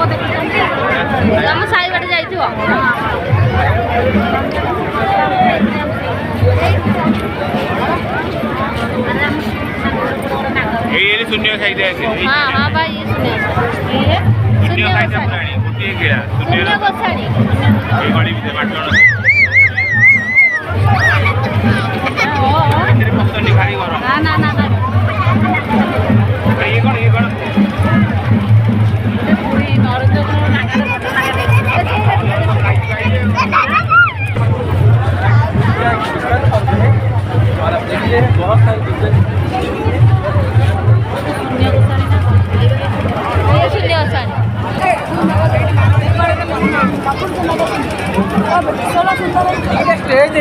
ତମ ସାହି ବାଟେ ଯାଇଥିବ। ये शून्य खाई दे हाँ हाँ भाई ये शून्य खाई दे पुराणी गोटे गिड़ा शून्य गोसाणी ये गली भी बाटण पसंद खाली कर ना ना ना ना ये कौन पूरी नरेंद्र बहुत सारी चीजें शून्य गोसाणी स्टेज